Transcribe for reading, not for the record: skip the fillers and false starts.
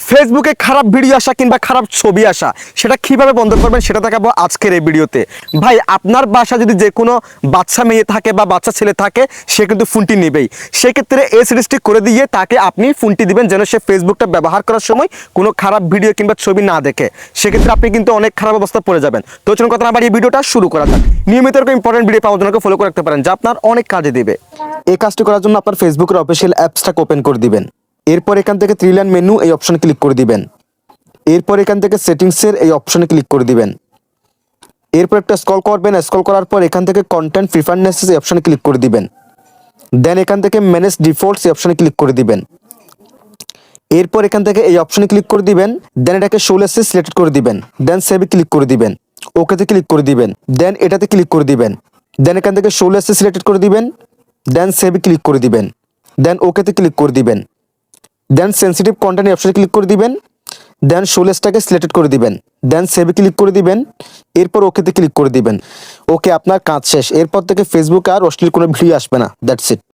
ফেসবুকে খারাপ ভিডিও আসা কিংবা খারাপ ছবি আসা সেটা কিভাবে বন্ধ করবেন সেটা দেখাবো আজকের এই ভিডিওতে। ভাই আপনার বাসা যদি যে কোনো বাচ্চা মেয়ে থাকে বা বাচ্চা ছেলে থাকে সে কিন্তু ফোনটি নেবেই। সেক্ষেত্রে এজ রেস্ট্রিক্ট করে দিয়ে তাকে আপনি ফোনটি দিবেন যেন সে ফেসবুকটা ব্যবহার করার সময় কোনো খারাপ ভিডিও কিংবা ছবি না দেখে। সেক্ষেত্রে আপনি কিন্তু অনেক খারাপ অবস্থা পড়ে যাবেন। তো চলুন কথা না বাড়িয়ে ভিডিওটা শুরু করা যাক। নিয়মিত এরকম ইম্পর্টেন্ট ভিডিও পাওয়ার জন্য ফলো করে রাখতে পারেন যা আপনার অনেক কাজে দিবে। এই কাজটি করার জন্য আপনার ফেসবুকের অফিসিয়াল অ্যাপসটাকে ওপেন করে দিবেন। এরপর এখান থেকে থ্রি লাইন মেনু এই অপশনে ক্লিক করে দিবেন। এরপর এখান থেকে সেটিংসের এই অপশনে ক্লিক করে দিবেন। এরপর একটা স্ক্রল করবেন, স্ক্রল করার পর এখান থেকে কন্টেন্ট প্রিফারেন্সেস এই অপশনে ক্লিক করে দিবেন। দেন এখান থেকে ম্যানেজ ডিফল্টস এই অপশনে ক্লিক করে দিবেন। এরপর এখান থেকে এই অপশনে ক্লিক করে দিবেন। দেন এটাকে শো লেসে সিলেক্ট করে দিবেন। দেন সেভে ক্লিক করে দিবেন। ওকেতে ক্লিক করে দিবেন। দেন এটাতে ক্লিক করে দিবেন। দেন এখান থেকে শো লেসে সিলেক্ট করে দিবেন। দেন সেভে ক্লিক করে দিবেন। দেন ওকেতে ক্লিক করে দিবেন। দেন সেন্সিটিভ কন্টেন্ট অপশনে ক্লিক করে দিবেন। দেন শো লিস্টটাকে সিলেক্ট করে দিবেন। দেন সেভে ক্লিক করে দিবেন। এরপর ওকেতে ক্লিক করে দিবেন। ওকে, আপনার কাজ শেষ। এরপর থেকে ফেসবুকে আর অশ্লীল কোনো ভিডিও আসবে না। That's it.